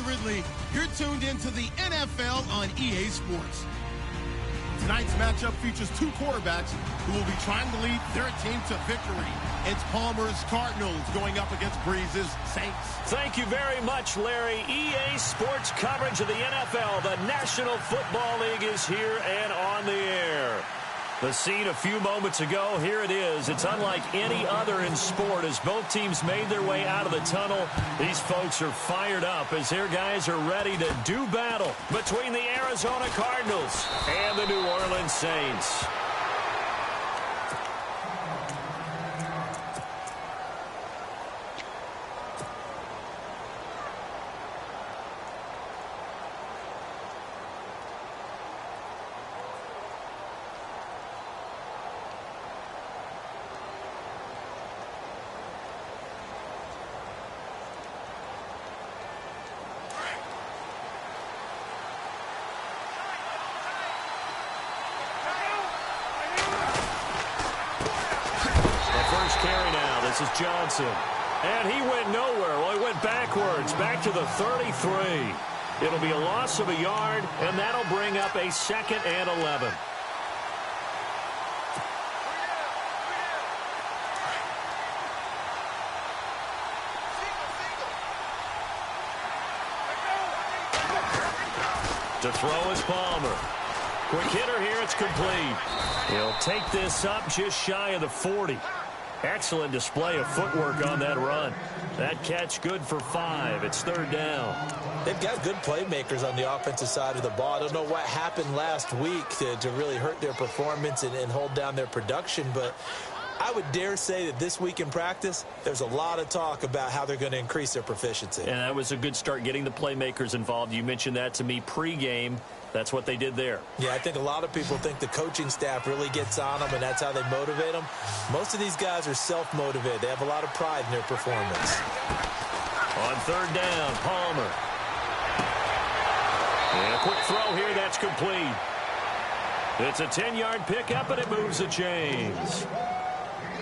Ridley. You're tuned into the NFL on EA Sports. Tonight's matchup features two quarterbacks who will be trying to lead their team to victory. It's Palmer's Cardinals going up against Breeze's Saints. Thank you very much, Larry. EA Sports coverage of the NFL. The National Football League is here and on the air. The scene a few moments ago, here it is. It's unlike any other in sport as both teams made their way out of the tunnel. These folks are fired up as their guys are ready to do battle between the Arizona Cardinals and the New Orleans Saints. Carry now. This is Johnson. And he went nowhere. Well, he went backwards, back to the 33. It'll be a loss of a yard, and that'll bring up a 2nd and 11. To throw is Palmer. Quick hitter here. It's complete. He'll take this up just shy of the 40. Excellent display of footwork on that run. That catch good for 5. It's 3rd down. They've got good playmakers on the offensive side of the ball. I don't know what happened last week to really hurt their performance and hold down their production, but I would dare say that this week in practice, there's a lot of talk about how they're going to increase their proficiency. And that was a good start getting the playmakers involved. You mentioned that to me pregame. That's what they did there. Yeah, I think a lot of people think the coaching staff really gets on them, and that's how they motivate them. Most of these guys are self-motivated. They have a lot of pride in their performance. On 3rd down, Palmer. And a quick throw here. That's complete. It's a 10-yard pickup, and it moves the chains.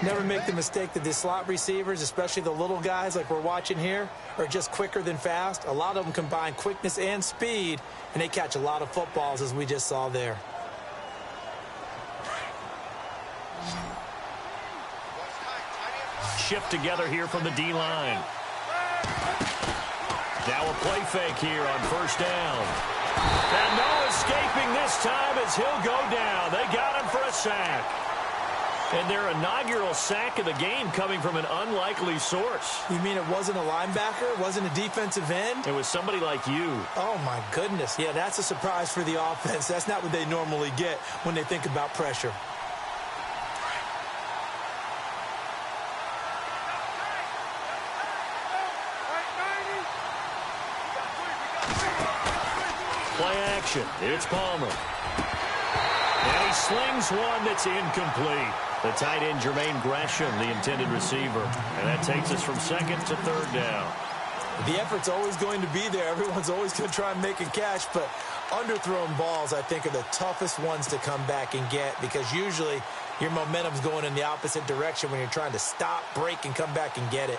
Never make the mistake that the slot receivers, especially the little guys like we're watching here, are just quicker than fast. A lot of them combine quickness and speed, and they catch a lot of footballs, as we just saw there. Shift together here from the D-line. Now a play fake here on 1st down. And no escaping this time as he'll go down. They got him for a sack. And their inaugural sack of the game coming from an unlikely source. You mean it wasn't a linebacker? It wasn't a defensive end? It was somebody like you. Oh, my goodness. Yeah, that's a surprise for the offense. That's not what they normally get when they think about pressure. Play action. It's Palmer. And he slings one that's incomplete. The tight end, Jermaine Gresham, the intended receiver. And that takes us from 2nd to 3rd down. The effort's always going to be there. Everyone's always going to try and make a catch, but underthrown balls, I think, are the toughest ones to come back and get because usually your momentum's going in the opposite direction when you're trying to stop, break, and come back and get it.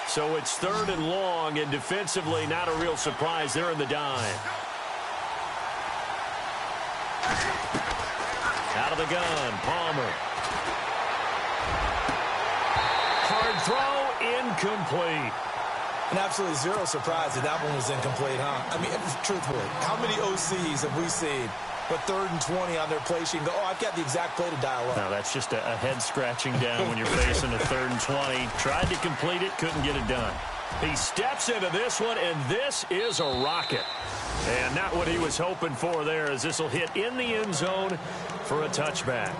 So it's 3rd and long, and defensively, not a real surprise. They're in the dime. Out of the gun, Palmer. Hard throw, incomplete. And absolutely zero surprise that that one was incomplete, huh? I mean, truthfully, how many OCs have we seen with 3rd and 20 on their play sheet and go, oh, I've got the exact play to dial up? No, that's just a head scratching down when you're facing a 3rd and 20. Tried to complete it, couldn't get it done. He steps into this one, and this is a rocket. And not what he was hoping for there, as this will hit in the end zone for a touchback.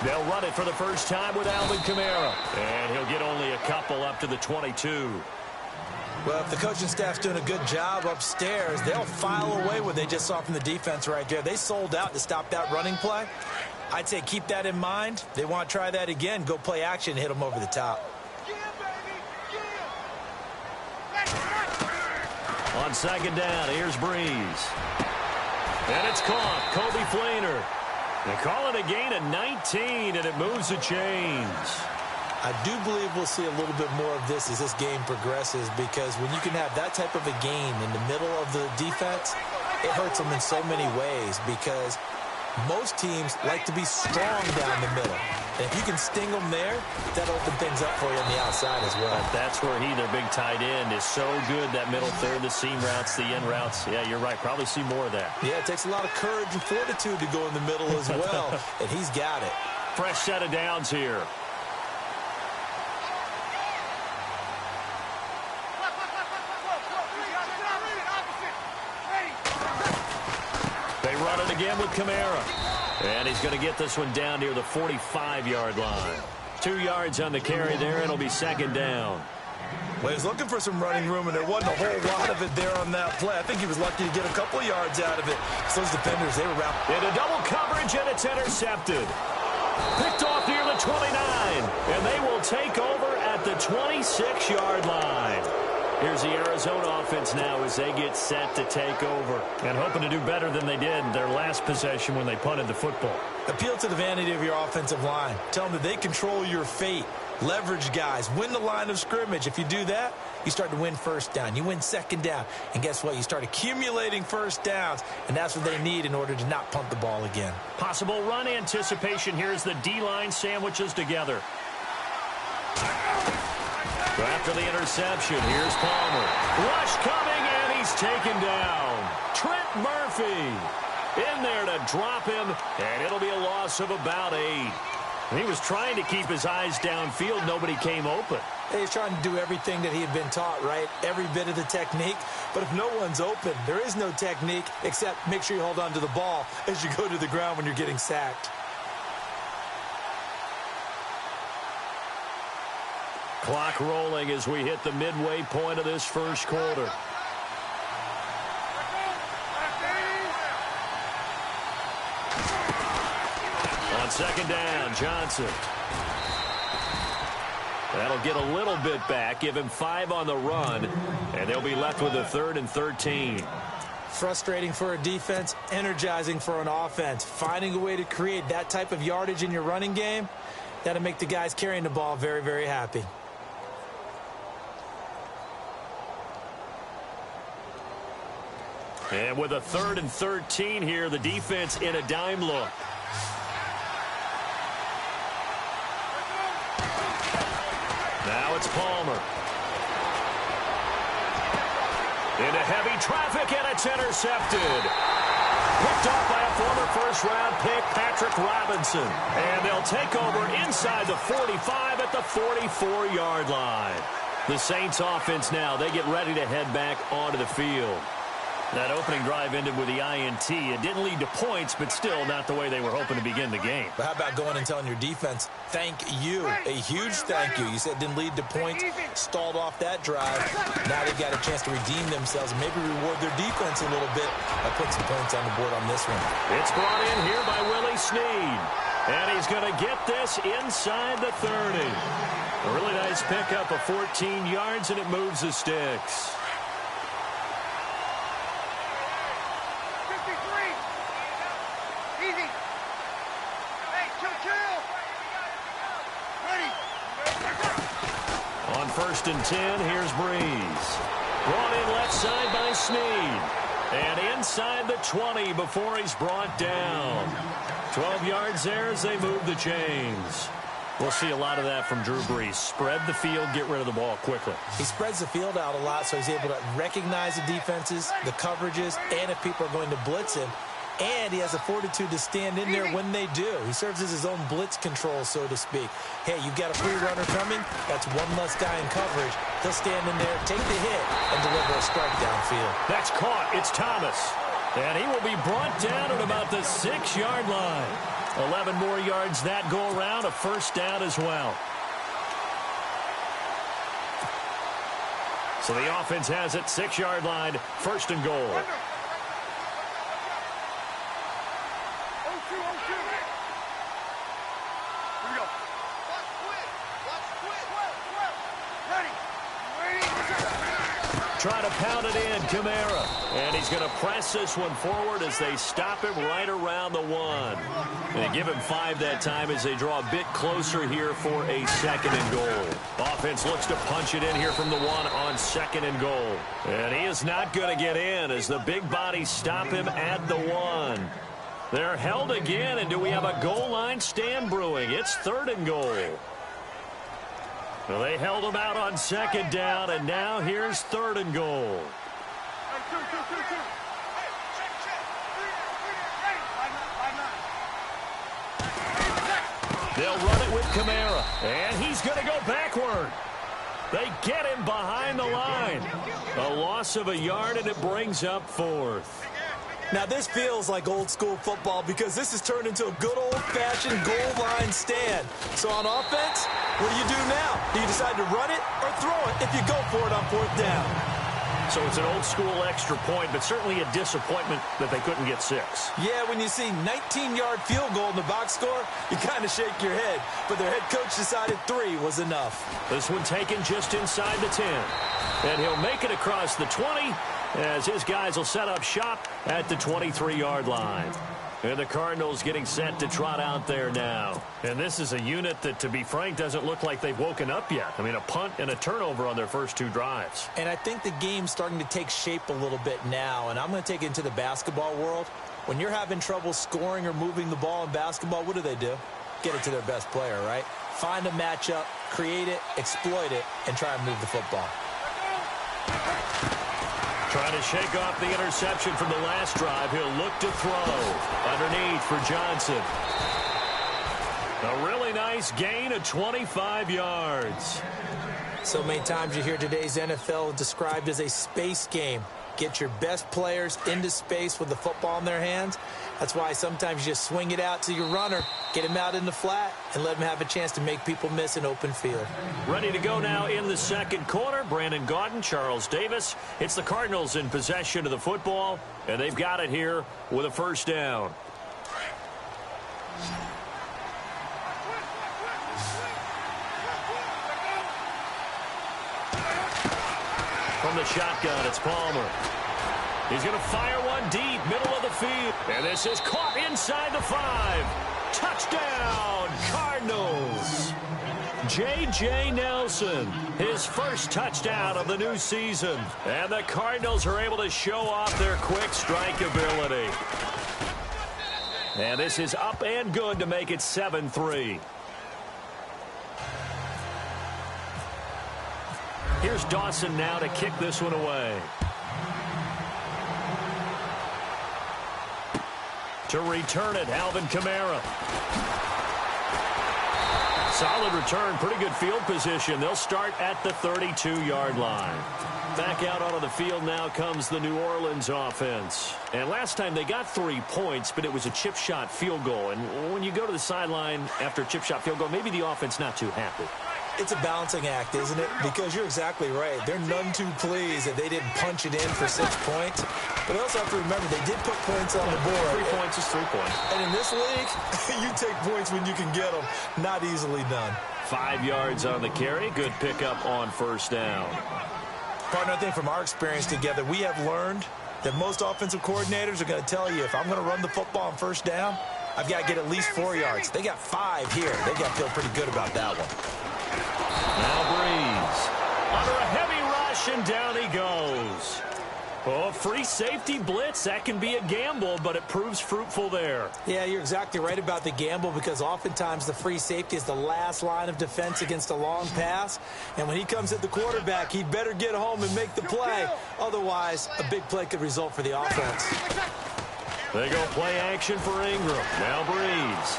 They'll run it for the first time with Alvin Kamara. And he'll get only a couple up to the 22. Well, if the coaching staff's doing a good job upstairs, they'll file away what they just saw from the defense right there. They sold out to stop that running play. I'd say keep that in mind. They want to try that again. Go play action and hit them over the top. On second down, here's Breeze. And it's caught. Kobe Fleener. They call it a gain of 19, and it moves the chains. I do believe we'll see a little bit more of this as this game progresses, because when you can have that type of a gain in the middle of the defense, it hurts them in so many ways, because most teams like to be strong down the middle. And if you can sting them there, that'll open things up for you on the outside as well. That's where he, their big tight end, is so good, that middle third, the seam routes, the in routes. Yeah, you're right. Probably see more of that. Yeah, it takes a lot of courage and fortitude to go in the middle as well, and he's got it. Fresh set of downs here. They run it again with Kamara. And he's going to get this one down near the 45-yard line. 2 yards on the carry there. It'll be second down. Well, he was looking for some running room, and there wasn't a whole lot of it there on that play. I think he was lucky to get a couple yards out of it. So those defenders, they were wrapped. Into double coverage, and it's intercepted. Picked off near the 29. And they will take over at the 26-yard line. Here's the Arizona offense now as they get set to take over, and hoping to do better than they did in their last possession when they punted the football. Appeal to the vanity of your offensive line. Tell them that they control your fate. Leverage guys. Win the line of scrimmage. If you do that, you start to win first down. You win second down. And guess what? You start accumulating first downs, and that's what they need in order to not punt the ball again. Possible run anticipation here as the D-line sandwiches together. After the interception, here's Palmer. Rush coming, and he's taken down. Trent Murphy in there to drop him, and it'll be a loss of about 8. He was trying to keep his eyes downfield. Nobody came open. He's trying to do everything that he had been taught, right? Every bit of the technique. But if no one's open, there is no technique except make sure you hold on to the ball as you go to the ground when you're getting sacked. Clock rolling as we hit the midway point of this first quarter. On second down, Johnson. That'll get a little bit back, give him 5 on the run, and they'll be left with a 3rd and 13. Frustrating for a defense, energizing for an offense. Finding a way to create that type of yardage in your running game, that'll make the guys carrying the ball very, very happy. And with a 3rd and 13 here, the defense in a dime look. Now it's Palmer. Into heavy traffic, and it's intercepted. Picked off by a former first-round pick, Patrick Robinson. And they'll take over inside the 45 at the 44-yard line. The Saints offense now, they get ready to head back onto the field. That opening drive ended with the INT. It didn't lead to points, but still not the way they were hoping to begin the game. But how about going and telling your defense, thank you, a huge thank you. You said it didn't lead to points, stalled off that drive. Now they've got a chance to redeem themselves and maybe reward their defense a little bit by putting some points on the board on this one. It's brought in here by Willie Snead. And he's going to get this inside the 30. A really nice pickup of 14 yards, and it moves the sticks. On 1st and 10, here's Breeze. Brought in left side by Snead. And inside the 20 before he's brought down. 12 yards there as they move the chains. We'll see a lot of that from Drew Brees. Spread the field, get rid of the ball quickly. He spreads the field out a lot, so he's able to recognize the defenses, the coverages, and if people are going to blitz him. And he has the fortitude to stand in there when they do. He serves as his own blitz control, so to speak. Hey, you've got a free runner coming. That's one less guy in coverage. He'll stand in there, take the hit, and deliver a strike downfield. That's caught. It's Thomas. And he will be brought down at about the 6-yard line. 11 more yards that go around, a first down as well. So the offense has it, 6-yard line, 1st and goal. Try to pound it in, Kamara. And he's going to press this one forward as they stop him right around the 1. They give him 5 that time as they draw a bit closer here for a 2nd and goal. Offense looks to punch it in here from the 1 on 2nd and goal. And he is not going to get in as the big bodies stop him at the 1. They're held again, and do we have a goal line stand brewing? It's 3rd and goal. Well, they held him out on 2nd down, and now here's 3rd and goal. They'll run it with Kamara, and he's going to go backward. They get him behind the line. A loss of a yard, and it brings up 4th. Now, this feels like old-school football because this has turned into a good old-fashioned goal line stand. So on offense, what do you do now? Do you decide to run it or throw it if you go for it on 4th down? So it's an old-school extra point, but certainly a disappointment that they couldn't get 6. Yeah, when you see 19-yard field goal in the box score, you kind of shake your head. But their head coach decided 3 was enough. This one taken just inside the 10. And he'll make it across the 20 as his guys will set up shop at the 23-yard line. And the Cardinals getting set to trot out there now. And this is a unit that, to be frank, doesn't look like they've woken up yet. I mean, a punt and a turnover on their first 2 drives. And I think the game's starting to take shape a little bit now. And I'm going to take it into the basketball world. When you're having trouble scoring or moving the ball in basketball, what do? Get it to their best player, right? Find a matchup, create it, exploit it, and try and move the football. Trying to shake off the interception from the last drive. He'll look to throw. Underneath for Johnson. A really nice gain of 25 yards. So many times you hear today's NFL described as a space game. Get your best players into space with the football in their hands. That's why sometimes you just swing it out to your runner, get him out in the flat, and let him have a chance to make people miss an open field. Ready to go now in the 2nd quarter. Brandon Gaudin, Charles Davis. It's the Cardinals in possession of the football, and they've got it here with a 1st down. From the shotgun, it's Palmer. He's going to fire one deep, middle of the field. And this is caught inside the 5. Touchdown, Cardinals. J.J. Nelson, his first touchdown of the new season. And the Cardinals are able to show off their quick strike ability. And this is up and good to make it 7-3. Here's Dawson now to kick this one away. To return it, Alvin Kamara. Solid return, pretty good field position. They'll start at the 32-yard line. Back out onto the field now comes the New Orleans offense. And last time they got 3 points, but it was a chip shot field goal. And when you go to the sideline after a chip shot field goal, maybe the offense not too happy. It's a balancing act, isn't it? Because you're exactly right. They're none too pleased that they didn't punch it in for 6 points. But they also have to remember they did put points on the board. 3 points is 3 points. And in this league, you take points when you can get them. Not easily done. 5 yards on the carry. Good pickup on 1st down. Partner, I think from our experience together, we have learned that most offensive coordinators are going to tell you, if I'm going to run the football on 1st down, I've got to get at least 4 yards. They got 5 here. They got to feel pretty good about that one. Now Breeze. Under a heavy rush, and down he goes. Oh, free safety blitz. That can be a gamble, but it proves fruitful there. Yeah, you're exactly right about the gamble because oftentimes the free safety is the last line of defense against a long pass. And when he comes at the quarterback, he'd better get home and make the play. Otherwise, a big play could result for the offense. They go play action for Ingram. Now Breeze.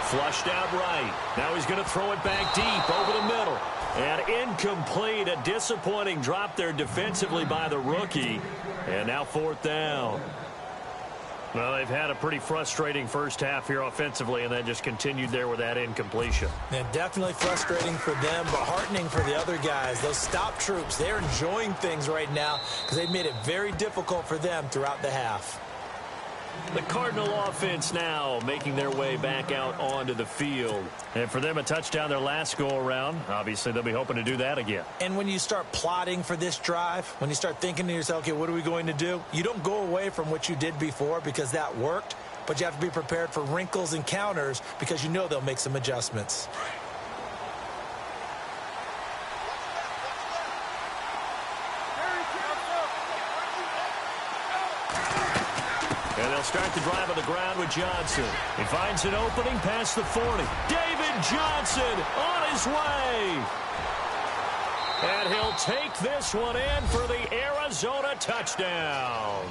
Flushed out right. Now he's going to throw it back deep over the middle. And incomplete. A disappointing drop there defensively by the rookie. And now 4th down. Well, they've had a pretty frustrating first half here offensively, and then just continued there with that incompletion. Yeah, definitely frustrating for them, but heartening for the other guys. Those stop troops, they're enjoying things right now because they've made it very difficult for them throughout the half. The Cardinal offense now making their way back out onto the field. And for them, a touchdown their last go-around. Obviously, they'll be hoping to do that again. And when you start plotting for this drive, when you start thinking to yourself, okay, what are we going to do? You don't go away from what you did before because that worked, but you have to be prepared for wrinkles and counters because you know they'll make some adjustments. And they'll start the drive on the ground with Johnson. He finds an opening past the 40. David Johnson on his way. And he'll take this one in for the Arizona touchdown.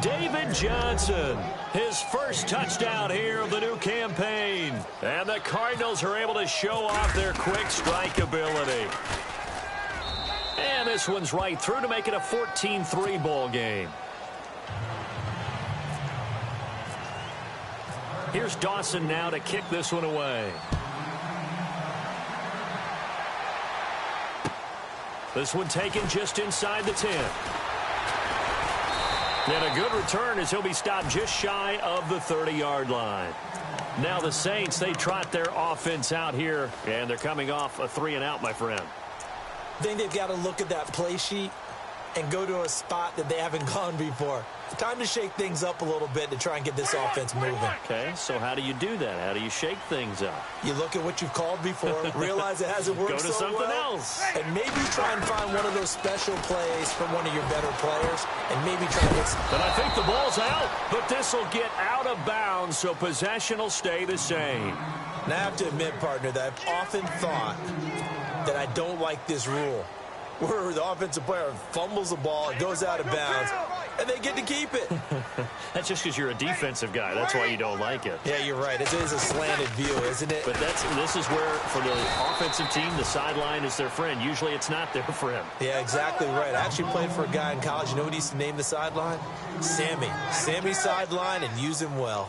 David Johnson, his first touchdown here of the new campaign. And the Cardinals are able to show off their quick strike ability. And this one's right through to make it a 14-3 ball game. Here's Dawson now to kick this one away. This one taken just inside the 10. And a good return as he'll be stopped just shy of the 30-yard line. Now the Saints, they trot their offense out here, and they're coming off a 3-and-out, my friend. I think they've got to look at that play sheet and go to a spot that they haven't gone before. Time to shake things up a little bit to try and get this offense moving. Okay, so how do you do that? How do you shake things up? You look at what you've called before, realize it hasn't worked so well. Go to something else. And maybe try and find one of those special plays from one of your better players, and maybe try to get some. But I think the ball's out, but this will get out of bounds, so possession will stay the same. And I have to admit, partner, that I've often thought that I don't like this rule, where the offensive player fumbles the ball, it goes out of bounds, and they get to keep it. That's just because you're a defensive guy. That's why you don't like it. Yeah, you're right. It is a slanted view, isn't it? But this is where, for the offensive team, the sideline is their friend. Usually it's not their friend. Yeah, exactly right. I actually played for a guy in college. You know what he used to name the sideline? Sammy. Sammy sideline, and use him well.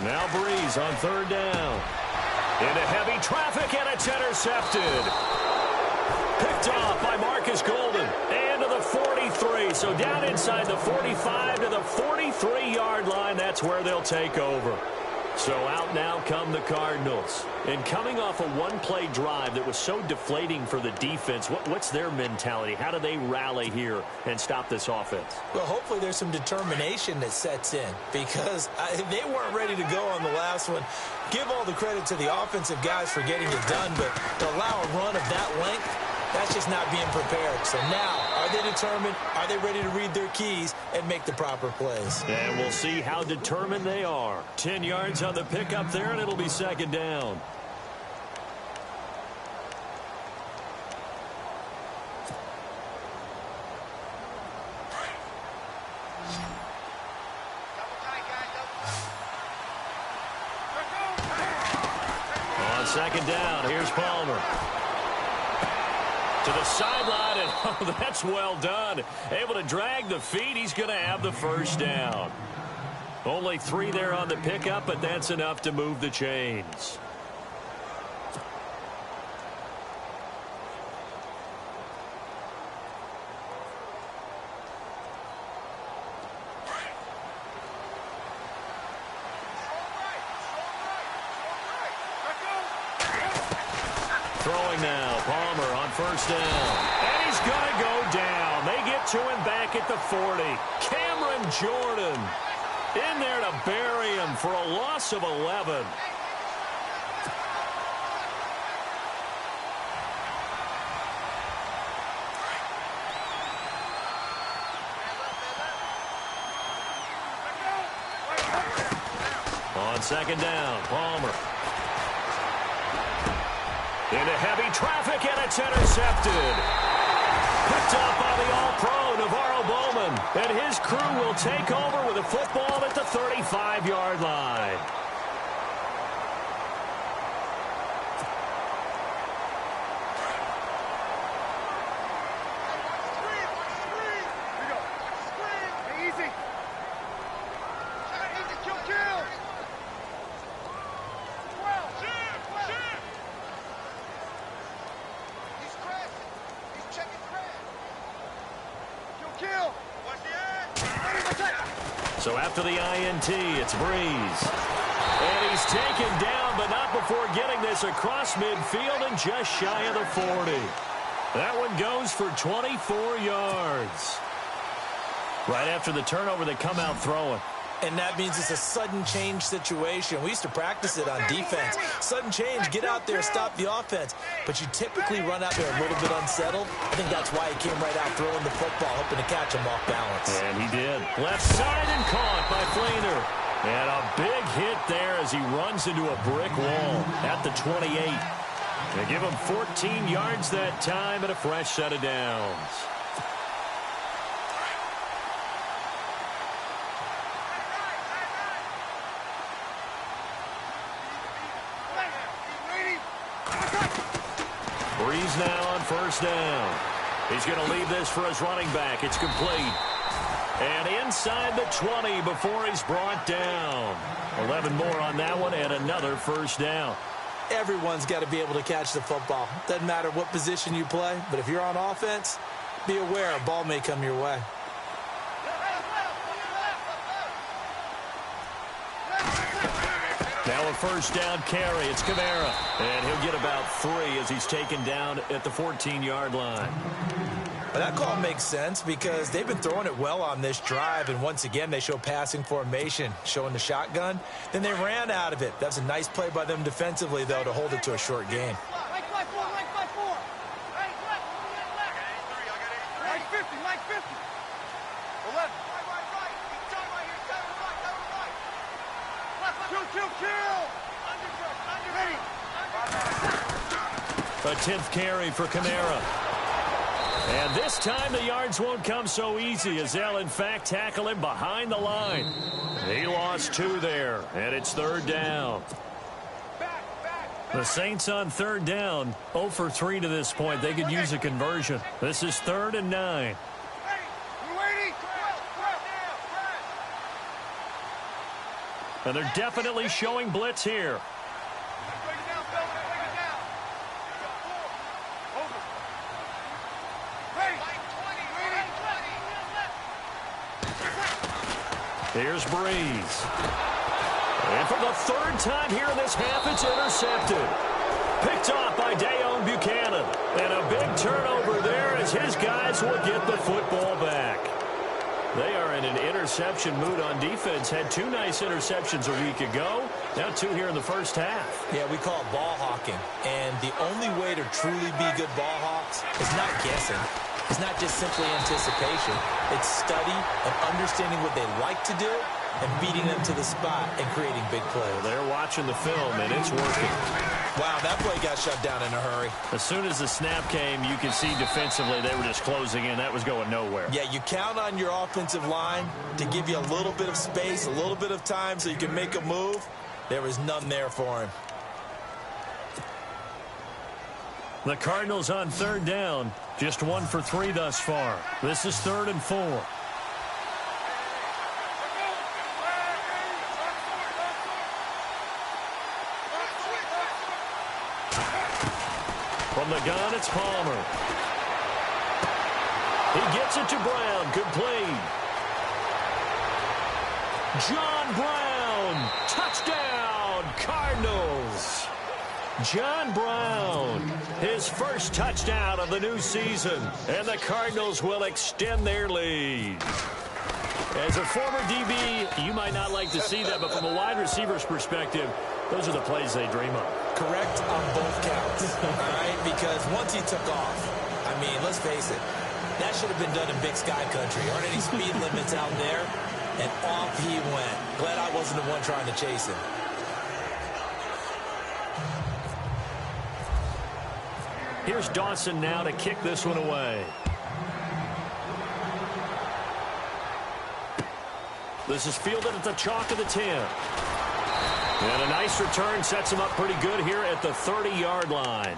Now Breeze on third down. Into heavy traffic, and it's intercepted. Picked off by Marcus Golden. And to the 43. So down inside the 45 to the 43-yard line. That's where they'll take over. So out now come the Cardinals. And coming off a one-play drive that was so deflating for the defense, what's their mentality? How do they rally here and stop this offense? Well, hopefully there's some determination that sets in, because they weren't ready to go on the last one. Give all the credit to the offensive guys for getting it done, but to allow a run of that length, that's just not being prepared. So now, are they determined? Are they ready to read their keys and make the proper plays? And we'll see how determined they are. 10 yards on the pickup there, and it'll be second down. On second down, here's Palmer. To the sideline, and oh, that's well done. Able to drag the feet. He's going to have the first down. Only 3 there on the pickup, but that's enough to move the chains. Throwing now, Palmer on first down. And he's going to go down. They get to him back at the 40. Cameron Jordan in there to bury him for a loss of 11. On second down, Palmer. Into heavy traffic, and it's intercepted. Picked up by the All-Pro, Navarro Bowman. And his crew will take over with a football at the 35-yard line. So after the INT, it's Breeze. And he's taken down, but not before getting this across midfield and just shy of the 40. That one goes for 24 yards. Right after the turnover, they come out throwing. And that means it's a sudden change situation. We used to practice it on defense. Sudden change, get out there, stop the offense. But you typically run out there a little bit unsettled. I think that's why he came right out throwing the football, hoping to catch him off balance. And he did. Left side and caught by Flainer. And a big hit there as he runs into a brick wall at the 28. They give him 14 yards that time and a fresh set of downs. Breeze now on first down. He's going to leave this for his running back. It's complete. And inside the 20 before he's brought down. 11 more on that one and another first down. Everyone's got to be able to catch the football. Doesn't matter what position you play, but if you're on offense, be aware a ball may come your way. Now a first down carry. It's Kamara. And he'll get about 3 as he's taken down at the 14-yard line. Well, that call makes sense because they've been throwing it well on this drive, and once again they show passing formation, showing the shotgun. Then they ran out of it. That's a nice play by them defensively, though, to hold it to a short gain. A 10th carry for Kamara. And this time the yards won't come so easy as they'll, in fact, tackle him behind the line. He lost 2 there, and it's third down. The Saints on third down, 0 for 3 to this point. They could use a conversion. This is 3rd and 9. And they're definitely showing blitz here. Here's Breeze. And for the 3rd time here in this half, it's intercepted. Picked off by Dayon Buchanan. And a big turnover there as his guys will get the football back. They are in an interception mood on defense. Had 2 nice interceptions a week ago. Now 2 here in the first half. Yeah, we call it ball hawking. And the only way to truly be good ball hawks is not guessing. It's not just simply anticipation. It's study and understanding what they like to do and beating them to the spot and creating big plays. Well, they're watching the film, and it's working. Wow, that play got shut down in a hurry. As soon as the snap came, you could see defensively they were just closing in. That was going nowhere. Yeah, you count on your offensive line to give you a little bit of space, a little bit of time so you can make a move. There was none there for him. The Cardinals on third down. Just 1 for 3 thus far. This is 3rd and 4. From the gun, it's Palmer. He gets it to Brown. Complete. John Brown. Touchdown, Cardinals. John Brown, his first touchdown of the new season, and the Cardinals will extend their lead. As a former DB, you might not like to see that, but from a wide receiver's perspective, those are the plays they dream of. Correct on both counts, all right? Because once he took off, I mean, let's face it, that should have been done in Big Sky Country. Aren't any speed limits out there? And off he went. Glad I wasn't the one trying to chase him. Here's Dawson now to kick this one away. This is fielded at the chalk of the 10. And a nice return sets him up pretty good here at the 30-yard line.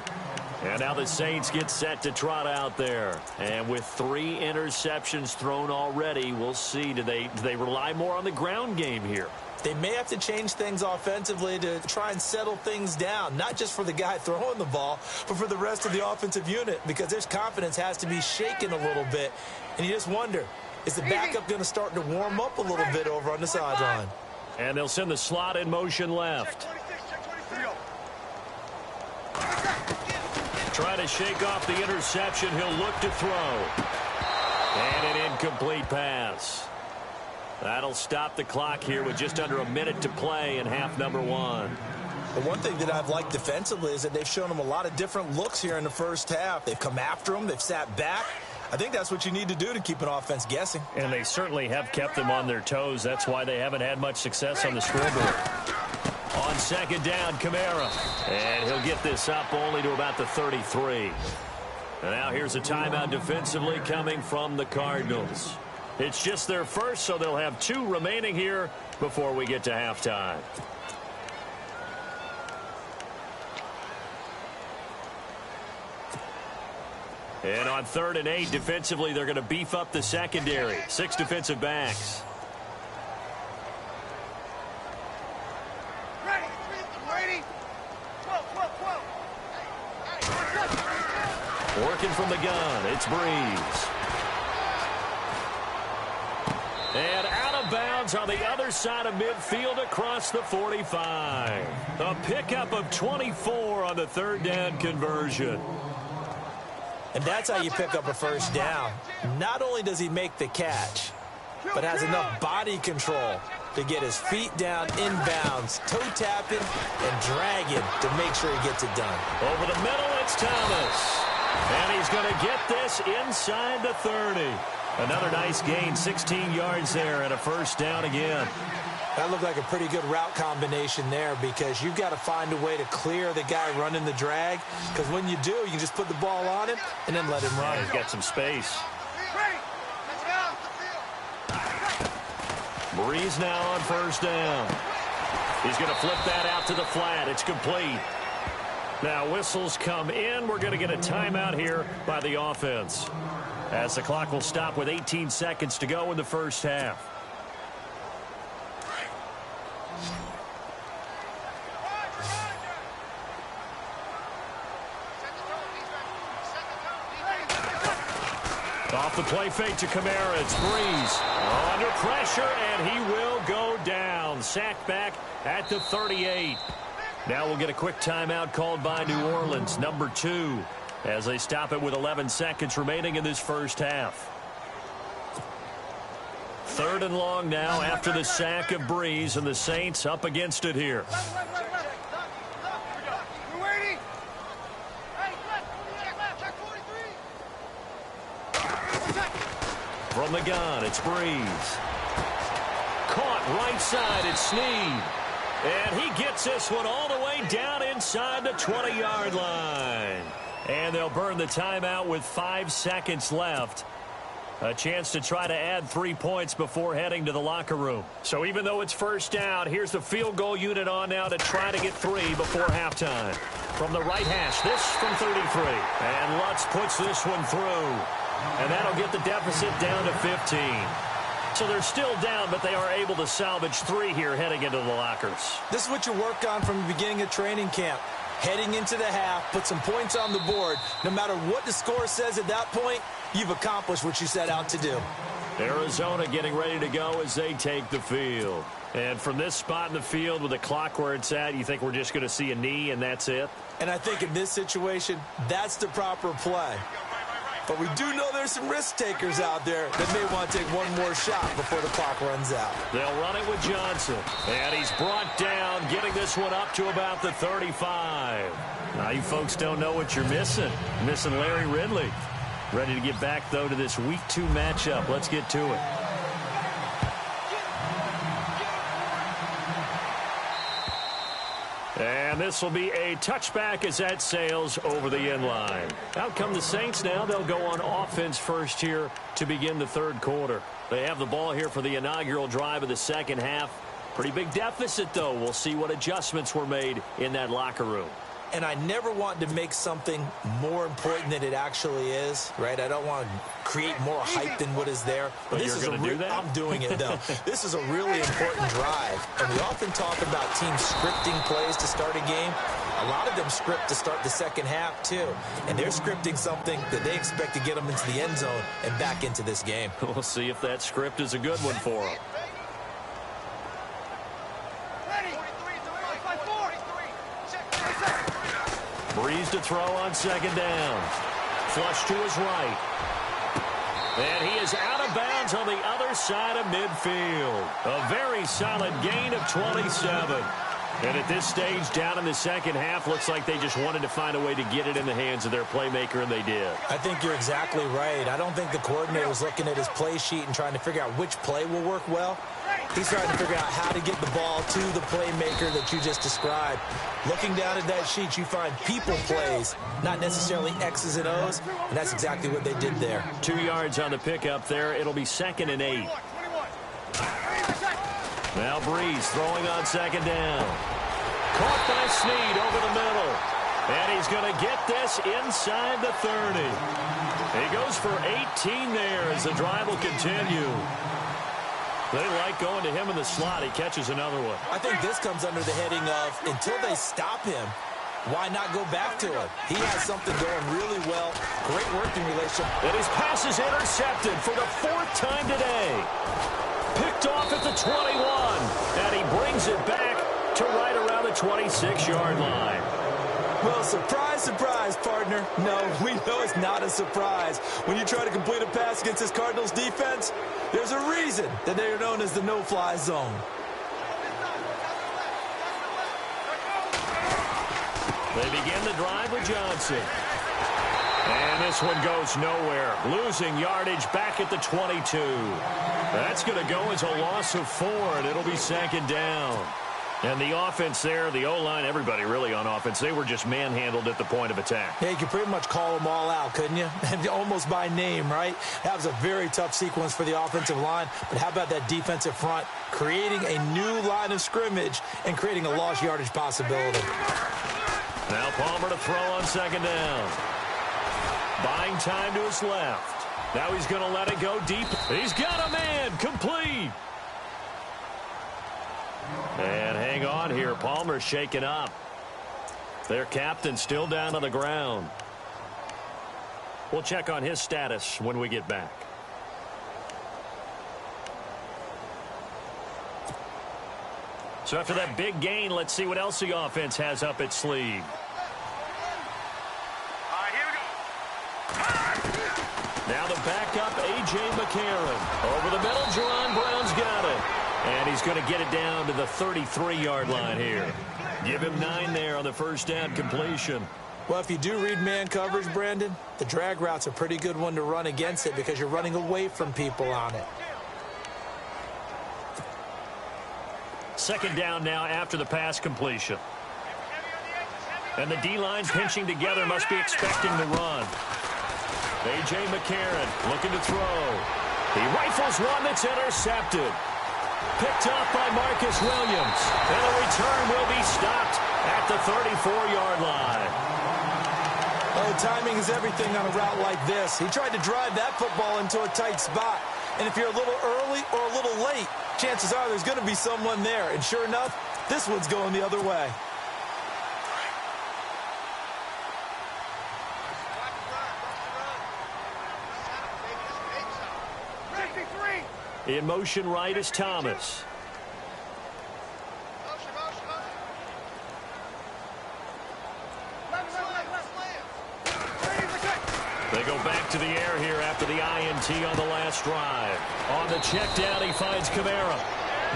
And now the Saints get set to trot out there. And with 3 interceptions thrown already, we'll see. Do they rely more on the ground game here? They may have to change things offensively to try and settle things down, not just for the guy throwing the ball, but for the rest of the offensive unit, because their confidence has to be shaken a little bit. And you just wonder, Is the backup going to start to warm up a little bit over on the sideline? And they'll send the slot in motion left. Trying to shake off the interception. He'll look to throw. And an incomplete pass. That'll stop the clock here with just under a minute to play in half number one. The one thing that I've liked defensively is that they've shown them a lot of different looks here in the first half. They've come after them. They've sat back. I think that's what you need to do to keep an offense guessing. And they certainly have kept them on their toes. That's why they haven't had much success on the scoreboard. On second down, Kamara. And he'll get this up only to about the 33. And now here's a timeout defensively coming from the Cardinals. It's just their first, so they'll have 2 remaining here before we get to halftime. And on 3rd and 8, defensively, they're going to beef up the secondary. 6 defensive backs. Working from the gun, it's Breeze. And out of bounds on the other side of midfield across the 45. A pickup of 24 on the 3rd down conversion. And that's how you pick up a first down. Not only does he make the catch, but has enough body control to get his feet down inbounds, toe tapping, and dragging to make sure he gets it done. Over the middle, it's Thomas. And he's going to get this inside the 30. Another nice gain, 16 yards there, and a first down again. That looked like a pretty good route combination there because you've got to find a way to clear the guy running the drag, because when you do, you can just put the ball on him and then let him run. Yeah, he's got some space. Breeze now on first down. He's going to flip that out to the flat. It's complete. Now whistles come in. We're going to get a timeout here by the offense, as the clock will stop with 18 seconds to go in the first half. Off the play fake to Kamara. It's Breeze under pressure, and he will go down. Sacked back at the 38. Now we'll get a quick timeout called by New Orleans, number 2, as they stop it with 11 seconds remaining in this first half. 3rd and long now after the sack of Breeze, and the Saints up against it here. From the gun, it's Breeze. Caught right side, it's Snead. And he gets this one all the way down inside the 20-yard line. And they'll burn the timeout with 5 seconds left. A chance to try to add 3 points before heading to the locker room. So even though it's first down, here's the field goal unit on now to try to get 3 before halftime. From the right hash, this from 33. And Lutz puts this one through. And that'll get the deficit down to 15. So they're still down, but they are able to salvage 3 here heading into the lockers. This is what you work on from the beginning of training camp. Heading into the half, put some points on the board. No matter what the score says at that point, you've accomplished what you set out to do. Arizona getting ready to go as they take the field. And from this spot in the field with the clock where it's at, you think we're just going to see a knee and that's it? And I think in this situation, that's the proper play. But we do know there's some risk takers out there that may want to take one more shot before the clock runs out. They'll run it with Johnson. And he's brought down, getting this one up to about the 35. Now you folks don't know what you're missing. You're missing Larry Ridley. Ready to get back, though, to this Week 2 matchup. Let's get to it. And this will be a touchback as that sails over the end line. Out come the Saints now. They'll go on offense first here to begin the 3rd quarter. They have the ball here for the inaugural drive of the second half. Pretty big deficit, though. We'll see what adjustments were made in that locker room. and I never want to make something more important than it actually is, right? I don't want to create more hype than what is there. But this is going to do that? I'm doing it, though. This is a really important drive, and we often talk about teams scripting plays to start a game. A lot of them script to start the second half, too. And they're scripting something that they expect to get them into the end zone and back into this game. We'll see if that script is a good one for them. Breeze to throw on second down. Flush to his right. And he is out of bounds on the other side of midfield. A very solid gain of 27. And at this stage, down in the second half, looks like they just wanted to find a way to get it in the hands of their playmaker, and they did. I think you're exactly right. I don't think the coordinator was looking at his play sheet and trying to figure out which play will work well. He's trying to figure out how to get the ball to the playmaker that you just described. Looking down at that sheet, you find people plays, not necessarily X's and O's, and that's exactly what they did there. 2 yards on the pickup there. It'll be 2nd and 8. Now Breeze throwing on second down. Caught by Snead over the middle. And he's going to get this inside the 30. He goes for 18 there as the drive will continue. They like going to him in the slot. He catches another one. I think this comes under the heading of, until they stop him, why not go back to him? He has something going really well. Great working relationship. And his pass is intercepted for the 4th time today. Picked off at the 21. And he brings it back to right around the 26-yard line. Well, surprise, surprise, partner. No, we know it's not a surprise. When you try to complete a pass against this Cardinals defense, there's a reason that they are known as the no-fly zone. They begin the drive with Johnson. And this one goes nowhere. Losing yardage back at the 22. That's going to go as a loss of 4, and it'll be 2nd down. And the offense there, the O-line, everybody really on offense, they were just manhandled at the point of attack. Yeah, you could pretty much call them all out, couldn't you? Almost by name, right? That was a very tough sequence for the offensive line. But how about that defensive front creating a new line of scrimmage and creating a lost yardage possibility? Now Palmer to throw on second down. Buying time to his left. Now he's going to let it go deep. He's got a man. Complete. And hang on here. Palmer's shaken up. Their captain still down on the ground. We'll check on his status when we get back. So after that big gain, let's see what else the offense has up its sleeve. Now the backup, A.J. McCarron. Over the middle, Jerron Brown's got it. And he's going to get it down to the 33-yard line here. Give him 9 there on the first down completion. Well, if you do read man coverage, Brandon, the drag route's a pretty good one to run against it because you're running away from people on it. 2nd down now after the pass completion. And the D-line pinching together, must be expecting the run. A.J. McCarron looking to throw. He rifles one that's intercepted. Picked off by Marcus Williams. And the return will be stopped at the 34-yard line. Oh, timing is everything on a route like this. He tried to drive that football into a tight spot. And if you're a little early or a little late, chances are there's going to be someone there. And sure enough, this one's going the other way. In motion right is Thomas. They go back to the air here after the INT on the last drive. On the check down, he finds Kamara.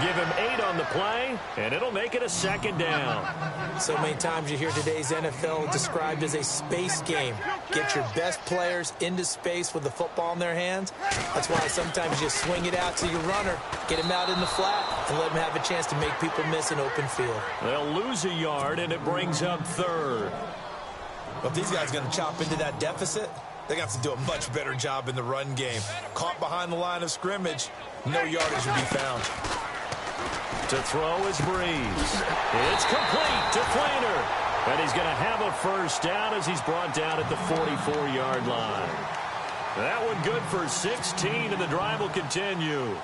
Give him 8 on the play, and it'll make it a 2nd down. So many times you hear today's NFL described as a space game. Get your best players into space with the football in their hands. That's why sometimes you swing it out to your runner, get him out in the flat, and let him have a chance to make people miss an open field. They'll lose a yard, and it brings up 3rd. Well, if these guys are going to chop into that deficit, they got to do a much better job in the run game. Caught behind the line of scrimmage, no yardage will be found. To throw is Breeze. It's complete to Flainer. And he's going to have a first down as he's brought down at the 44-yard line. That one good for 16, and the drive will continue.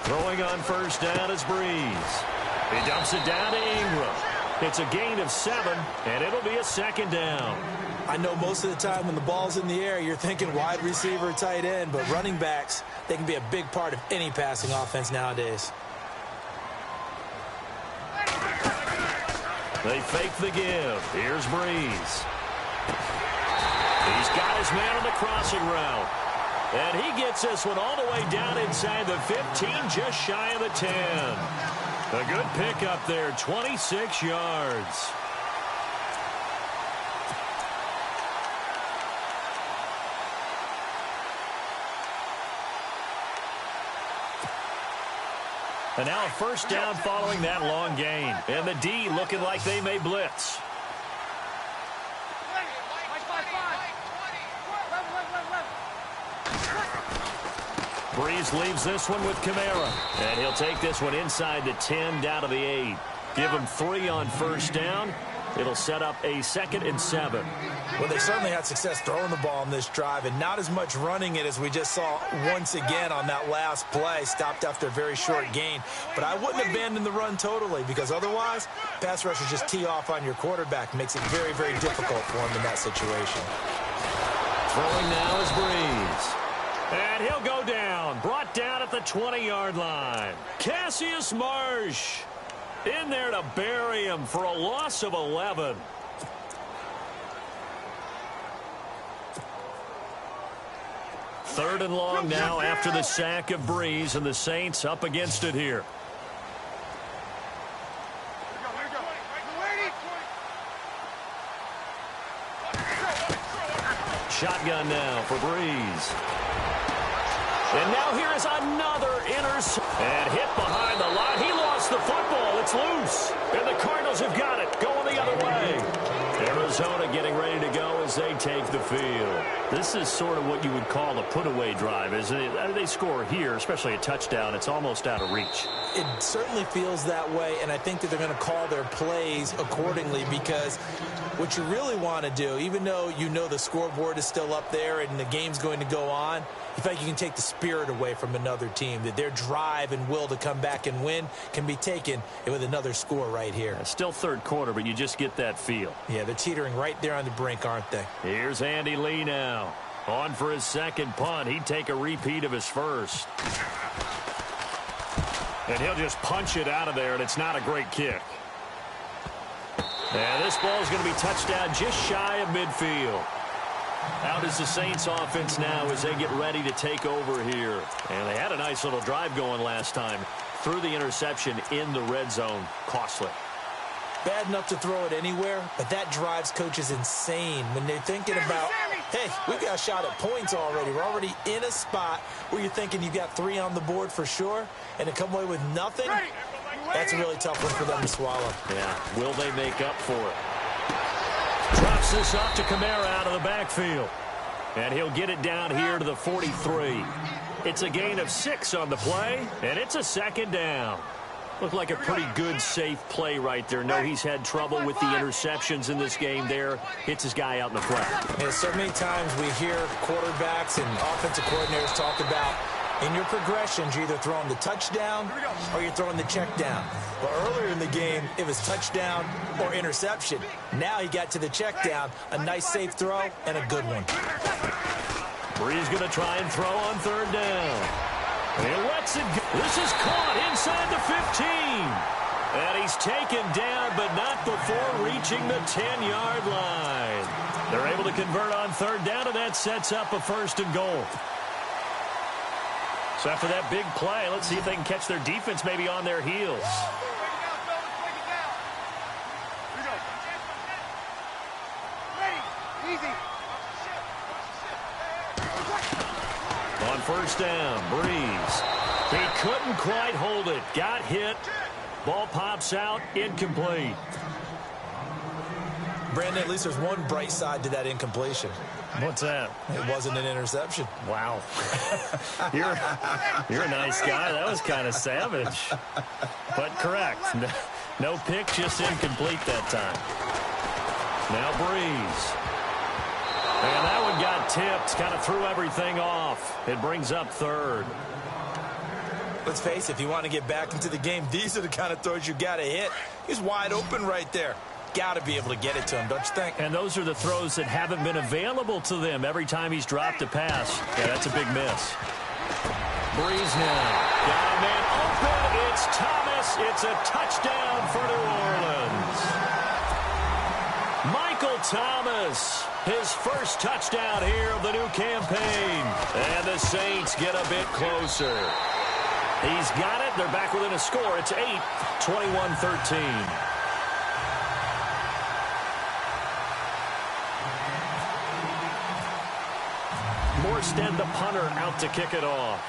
Throwing on first down is Breeze. He dumps it down to Ingram. It's a gain of 7, and it'll be a second down. I know most of the time when the ball's in the air, you're thinking wide receiver, tight end, but running backs, they can be a big part of any passing offense nowadays. They fake the give. Here's Breeze. He's got his man on the crossing route. And he gets this one all the way down inside the 15, just shy of the 10. A good pickup there, 26 yards. And now a first down following that long gain. And the D looking like they may blitz. Breeze leaves this one with Kamara. And he'll take this one inside the 10 down to the 8. Give him 3 on first down. It'll set up a 2nd and 7. Well, they certainly had success throwing the ball on this drive and not as much running it as we just saw once again on that last play. Stopped after a very short gain. But I wouldn't abandon the run totally because otherwise, pass rushers just tee off on your quarterback. Makes it very, very difficult for him in that situation. Throwing now is Breeze. And he'll go down. Brought down at the 20-yard line. Cassius Marsh in there to bury him for a loss of 11. Third and long now after the sack of Breeze, and the Saints up against it here. Shotgun now for Breeze. And now here is another interception. And hit behind the line. He lost the football. It's loose. And the Cardinals have got it. Going the other way. Arizona getting ready to go as they take the field. This is sort of what you would call a put-away drive, isn't it? They score here, especially a touchdown. It's almost out of reach. It certainly feels that way, and I think that they're going to call their plays accordingly because what you really want to do, even though you know the scoreboard is still up there and the game's going to go on, you feel like you can take the spirit away from another team, that their drive and will to come back and win can be taken with another score right here. Still third quarter, but you just get that feel. Yeah, they're teetering right there on the brink, aren't they? Here's Andy Lee now. On for his second punt. He'd take a repeat of his first. And he'll just punch it out of there, and it's not a great kick. And this ball is going to be touched down just shy of midfield. Out is the Saints offense now as they get ready to take over here. And they had a nice little drive going last time. Threw the interception in the red zone. Costly. Bad enough to throw it anywhere, but that drives coaches insane when they're thinking about, hey, we've got a shot at points already. We're already in a spot where you're thinking you've got 3 on the board for sure, and to come away with nothing, that's a really tough one for them to swallow. Yeah, will they make up for it? Drops this off to Kamara out of the backfield. And he'll get it down here to the 43. It's a gain of 6 on the play, and it's a second down. Looked like a pretty good, safe play right there. No, he's had trouble with the interceptions in this game there. Hits his guy out in the flat. And so many times we hear quarterbacks and offensive coordinators talk about in your progressions, you're either throwing the touchdown or you're throwing the check down. But earlier in the game, it was touchdown or interception. Now he got to the check down, a nice safe throw, and a good one. Breeze going to try and throw on third down. And he lets it go. This is caught inside the 15. And he's taken down, but not before reaching the 10-yard line. They're able to convert on third down, and that sets up a 1st and goal. So after that big play, let's see if they can catch their defense maybe on their heels. On first down, Breeze. He couldn't quite hold it. Got hit. Ball pops out, incomplete. Brandon, at least there's one bright side to that incompletion. What's that? It wasn't an interception. Wow. You're a nice guy. That was kind of savage. But correct. No pick, just incomplete that time. Now Breeze. And that one got tipped. Kind of threw everything off. It brings up third. Let's face it, if you want to get back into the game, these are the kind of throws you got to hit. He's wide open right there. Got to be able to get it to him, don't you think? And those are the throws that haven't been available to them every time he's dropped a pass. Yeah, that's a big miss. Breeze now. Got a man open. It's Thomas. It's a touchdown for New Orleans. Michael Thomas, his first touchdown here of the new campaign. And the Saints get a bit closer. He's got it. They're back within a score. It's 8, 21-13. Morstead, the punter, out to kick it off.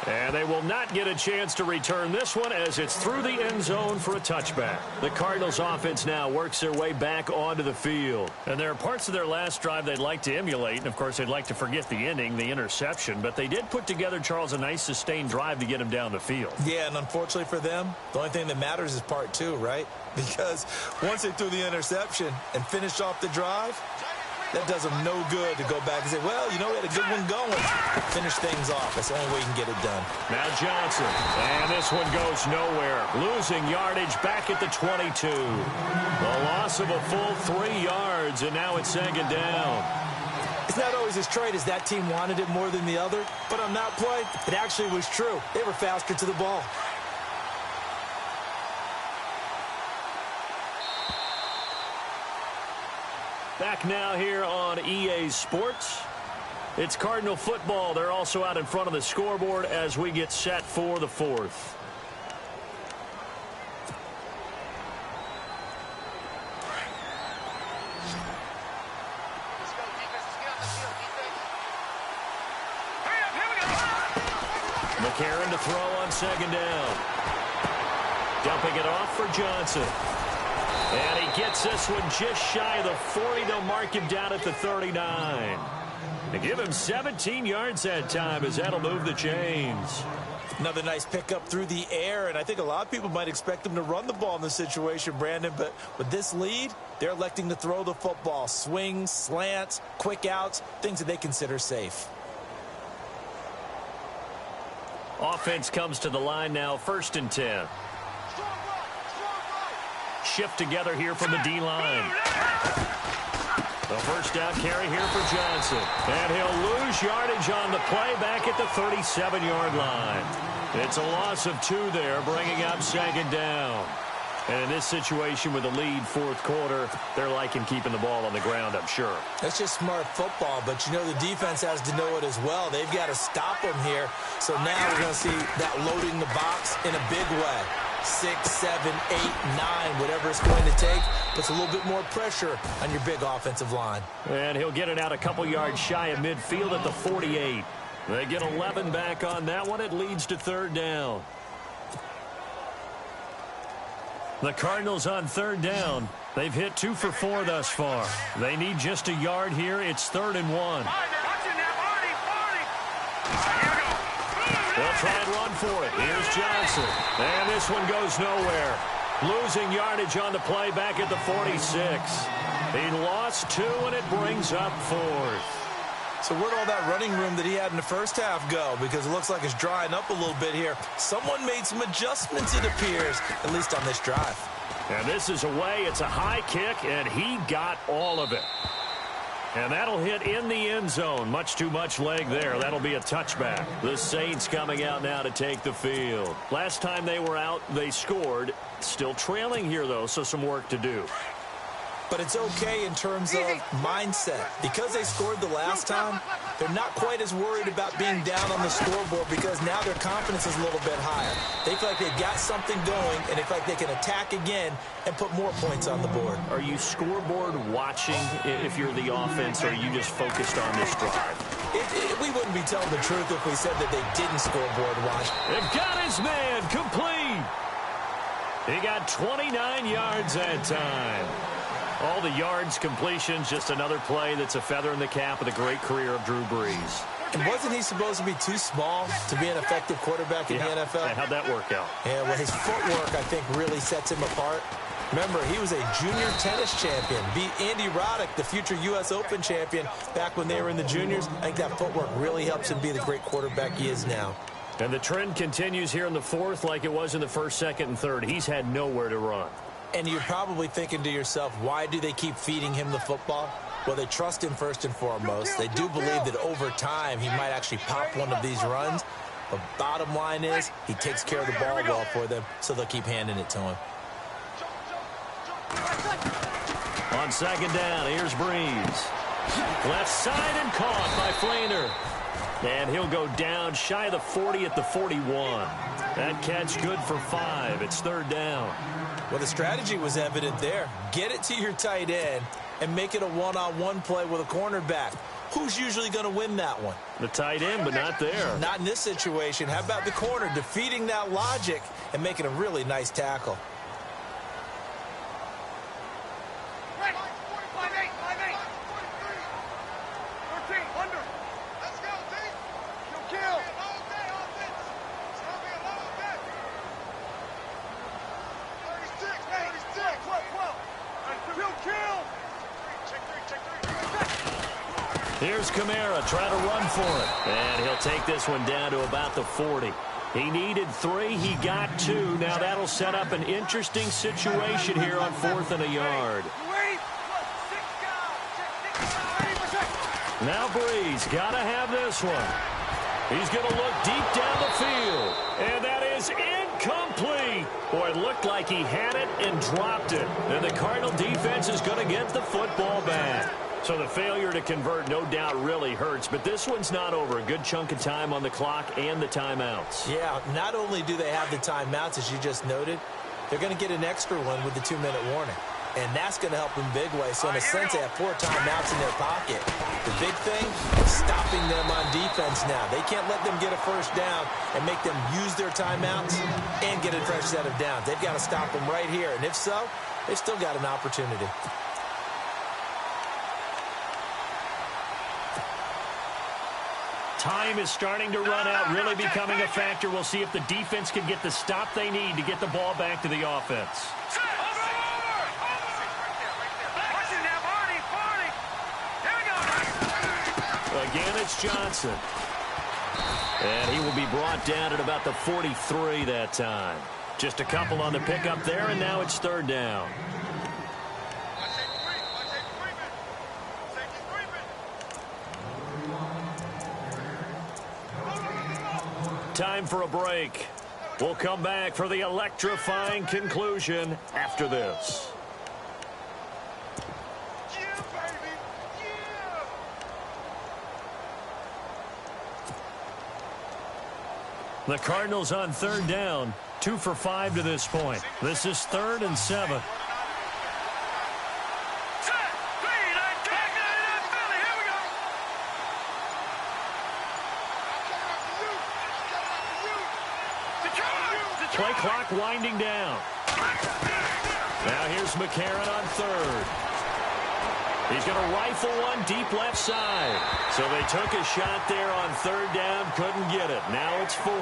And they will not get a chance to return this one as it's through the end zone for a touchback. The Cardinals offense now works their way back onto the field. And there are parts of their last drive they'd like to emulate. And, of course, they'd like to forget the ending, the interception. But they did put together, Charles, a nice sustained drive to get him down the field. Yeah, and unfortunately for them, the only thing that matters is part 2, right? Because once they threw the interception and finished off the drive, that does them no good to go back and say, well, you know, we had a good one going. Finish things off. That's the only way you can get it done. Now Johnson. And this one goes nowhere. Losing yardage back at the 22. A loss of a full 3 yards, and now it's second down. It's not always as straight as that team wanted it more than the other, but on that play, it actually was true. They were faster to the ball. Back now here on EA Sports. It's Cardinal football. They're also out in front of the scoreboard as we get set for the fourth. McCarron to throw on second down. Dumping it off for Johnson. And he gets this one just shy of the 40. They'll mark him down at the 39. They give him 17 yards that time as that'll move the chains. Another nice pickup through the air, and I think a lot of people might expect them to run the ball in this situation, Brandon, but with this lead, they're electing to throw the football. Swings, slants, quick outs, things that they consider safe. Offense comes to the line now, 1st and 10. Shift together here from the D-line. The first down carry here for Johnson. And he'll lose yardage on the play back at the 37-yard line. It's a loss of 2 there, bringing up second down. And in this situation with the lead 4th quarter, they're liking keeping the ball on the ground, I'm sure. That's just smart football, but you know the defense has to know it as well. They've got to stop them here. So now we're going to see that loading the box in a big way. 6, 7, 8, 9, whatever it's going to take, puts a little bit more pressure on your big offensive line. And he'll get it out a couple yards shy of midfield at the 48. They get 11 back on that one. It leads to 3rd down. The Cardinals on 3rd down. They've hit 2 for 4 thus far. They need just a yard here. It's 3rd and 1. They'll try and run for it. Here's Johnson. And this one goes nowhere. Losing yardage on the play back at the 46. He lost 2, and it brings up 4th. So where'd all that running room that he had in the first half go? Because it looks like it's drying up a little bit here. Someone made some adjustments, it appears, at least on this drive. And this is away. It's a high kick, and he got all of it. And that'll hit in the end zone. Much too much leg there. That'll be a touchback. The Saints coming out now to take the field. Last time they were out, they scored. Still trailing here, though, so some work to do. But it's okay in terms of mindset. Because they scored the last time, they're not quite as worried about being down on the scoreboard because now their confidence is a little bit higher. They feel like they've got something going, and they feel like they can attack again and put more points on the board. Are you scoreboard watching if you're the offense, or are you just focused on this drive? We wouldn't be telling the truth if we said that they didn't scoreboard watch. They've got his man complete. He got 29 yards that time. All the yards, completions, just another play that's a feather in the cap of the great career of Drew Brees. And wasn't he supposed to be too small to be an effective quarterback in the NFL? Yeah, how'd that work out? Yeah, well, his footwork, I think, really sets him apart. Remember, he was a junior tennis champion, beat Andy Roddick, the future U.S. Open champion, back when they were in the juniors. I think that footwork really helps him be the great quarterback he is now. And the trend continues here in the fourth like it was in the first, second, and third. He's had nowhere to run. And you're probably thinking to yourself, why do they keep feeding him the football? Well, they trust him first and foremost. They do believe that over time he might actually pop one of these runs. But bottom line is he takes care of the ball well for them, so they'll keep handing it to him. On second down, here's Brees. Left side and caught by Flainer. And he'll go down shy of the 40 at the 41. That catch good for 5. It's third down. Well, the strategy was evident there. Get it to your tight end and make it a one-on-one play with a cornerback. Who's usually going to win that one? The tight end, but not there. Not in this situation. How about the corner defeating that logic and making a really nice tackle? Here's Kamara trying to run for it. And he'll take this one down to about the 40. He needed 3. He got 2. Now that'll set up an interesting situation here on 4th and a yard. Now Brees got to have this one. He's going to look deep down the field. And that is incomplete. Boy, it looked like he had it and dropped it. And the Cardinal defense is going to get the football back. So the failure to convert, no doubt, really hurts. But this one's not over. A good chunk of time on the clock and the timeouts. Yeah, not only do they have the timeouts, as you just noted, they're going to get an extra one with the 2-minute warning. And that's going to help them big way. So in a sense, they have 4 timeouts in their pocket. The big thing is stopping them on defense now. They can't let them get a first down and make them use their timeouts and get a fresh set of downs. They've got to stop them right here. And if so, they've still got an opportunity. Time is starting to run out, really becoming a factor. We'll see if the defense can get the stop they need to get the ball back to the offense. Again, it's Johnson. And he will be brought down at about the 43 that time. Just a couple on the pickup there, and now it's third down. Time for a break. We'll come back for the electrifying conclusion after this. The Cardinals on third down, 2 for 5 to this point. This is 3rd and 7. Play clock winding down. Now here's McCarron on third. He's going to rifle one deep left side. So they took a shot there on third down, couldn't get it. Now it's 4.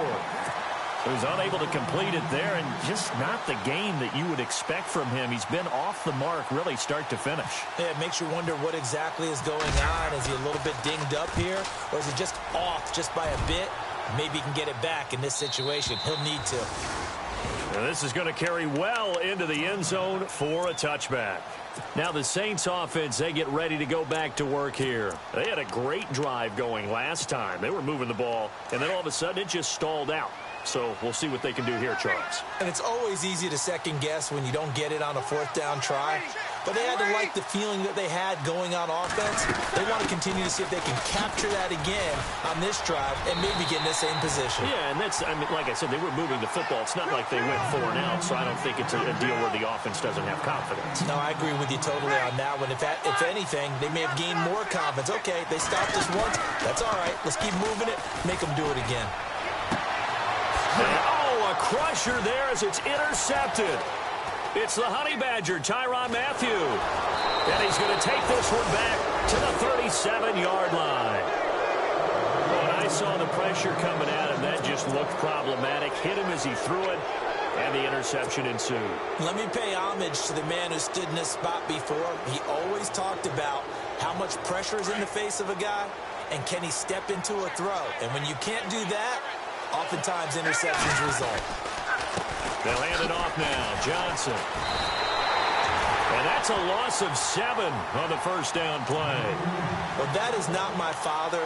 He was unable to complete it there, and just not the game that you would expect from him. He's been off the mark really start to finish. Yeah, it makes you wonder what exactly is going on. Is he a little bit dinged up here, or is he just off just by a bit? Maybe he can get it back in this situation. He'll need to. And this is going to carry well into the end zone for a touchback. Now the Saints offense, they get ready to go back to work here. They had a great drive going last time. They were moving the ball, and then all of a sudden it just stalled out. So we'll see what they can do here, Charles. And it's always easy to second guess when you don't get it on a 4th down try. But they had to like the feeling that they had going on offense. They want to continue to see if they can capture that again on this drive and maybe get in the same position. Yeah, and that's, I mean, like I said, they were moving the football. It's not like they went 4 and out, so I don't think it's a deal where the offense doesn't have confidence. No, I agree with you totally on that one. If anything, they may have gained more confidence. Okay, they stopped us once. That's all right. Let's keep moving it. Make them do it again. And, a crusher there as it's intercepted. It's the Honey Badger, Tyrann Mathieu. And he's going to take this one back to the 37-yard line. When I saw the pressure coming at him, that just looked problematic. Hit him as he threw it, and the interception ensued. Let me pay homage to the man who stood in this spot before. He always talked about how much pressure is in the face of a guy, and can he step into a throw. And when you can't do that, oftentimes interceptions result. They'll hand it off now. Johnson. And that's a loss of 7 on the first down play. Well, that is not my father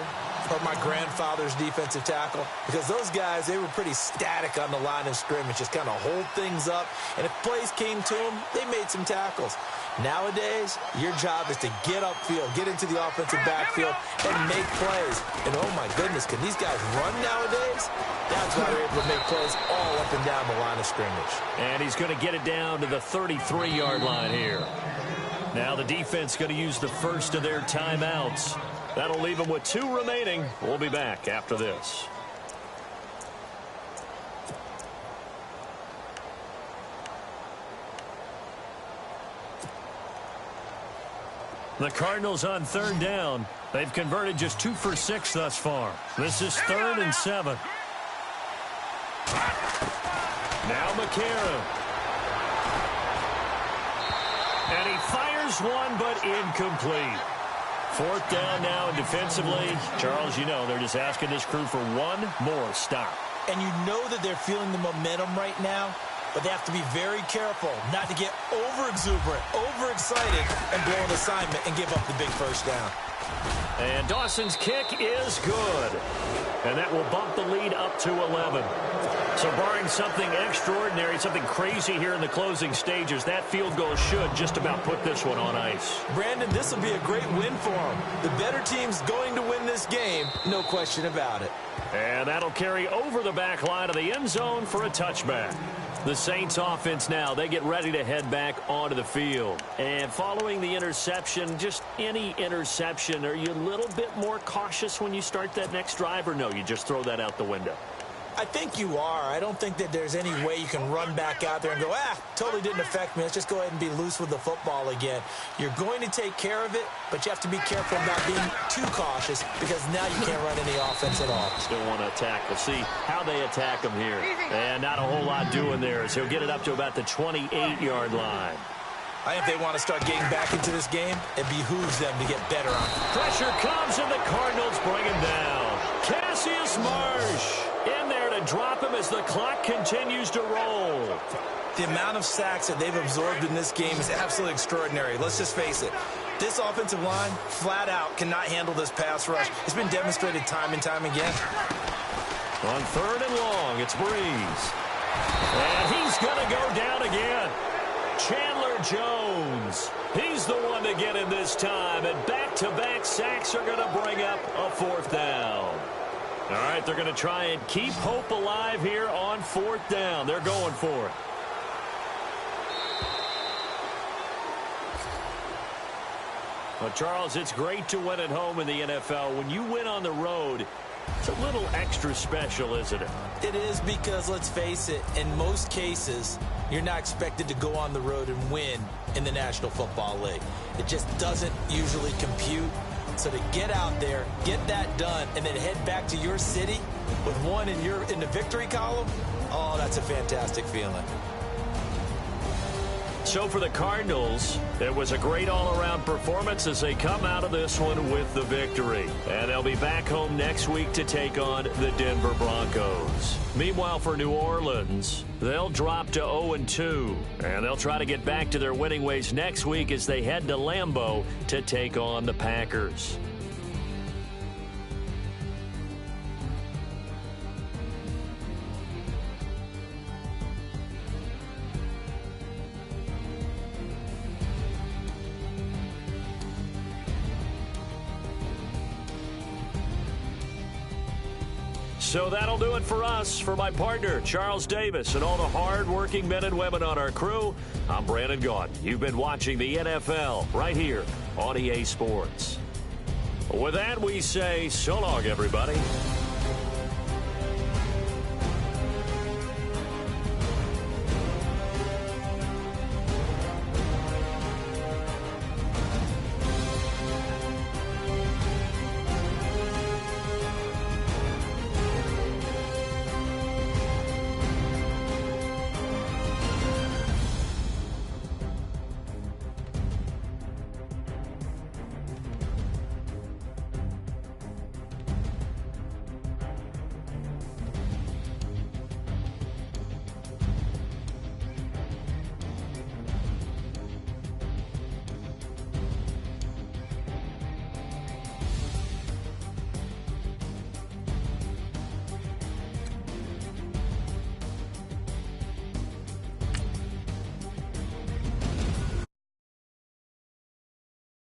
or my grandfather's defensive tackle, because those guys, they were pretty static on the line of scrimmage, just kind of hold things up, and if plays came to them, they made some tackles. Nowadays, your job is to get upfield, get into the offensive backfield, and make plays. And oh my goodness, can these guys run nowadays? That's why they're able to make plays all up and down the line of scrimmage. And he's going to get it down to the 33-yard line here. Now the defense going to use the first of their timeouts. That'll leave them with 2 remaining. We'll be back after this. The Cardinals on 3rd down. They've converted just 2 for 6 thus far. This is 3rd and 7. Now McCarron. And he fires one, but incomplete. 4th down now, and defensively, Charles, you know, they're just asking this crew for one more stop. And you know that they're feeling the momentum right now, but they have to be very careful not to get over-exuberant, overexcited, and blow an assignment and give up the big first down. And Dawson's kick is good. And that will bump the lead up to 11. So barring something extraordinary, something crazy here in the closing stages, that field goal should just about put this one on ice. Brandon, this will be a great win for them. The better team's going to win this game, no question about it. And that'll carry over the back line of the end zone for a touchback. The Saints offense now, they get ready to head back onto the field. And following the interception, just any interception, are you a little bit more cautious when you start that next drive, or no, you just throw that out the window? I think you are. I don't think that there's any way you can run back out there and go, totally didn't affect me. Let's just go ahead and be loose with the football again. You're going to take care of it, but you have to be careful about being too cautious, because now you can't run any offense at all. Still want to attack. We'll see how they attack him here. And not a whole lot doing there, as he'll get it up to about the 28-yard line. I think if they want to start getting back into this game, it behooves them to get better on it. Pressure comes, and the Cardinals bring him down. Cassius Marsh in there to drop him as the clock continues to roll. The amount of sacks that they've absorbed in this game is absolutely extraordinary. Let's just face it. This offensive line, flat out, cannot handle this pass rush. It's been demonstrated time and time again. On 3rd and long, it's Breeze. And he's going to go down again. Chandler Jones. He's the one to get him this time. And back-to-back sacks are going to bring up a 4th down. All right, they're going to try and keep hope alive here on 4th down. They're going for it. Well, Charles, it's great to win at home in the NFL. When you win on the road, it's a little extra special, isn't it? It is, because, let's face it, in most cases, you're not expected to go on the road and win in the National Football League. It just doesn't usually compute. So to get out there, get that done, and then head back to your city with one in the victory column, oh, that's a fantastic feeling. So for the Cardinals, it was a great all-around performance as they come out of this one with the victory. And they'll be back home next week to take on the Denver Broncos. Meanwhile, for New Orleans, they'll drop to 0-2. And they'll try to get back to their winning ways next week as they head to Lambeau to take on the Packers. So that'll do it for us. For my partner, Charles Davis, and all the hard-working men and women on our crew, I'm Brandon Gaudin. You've been watching the NFL right here on EA Sports. With that, we say so long, everybody.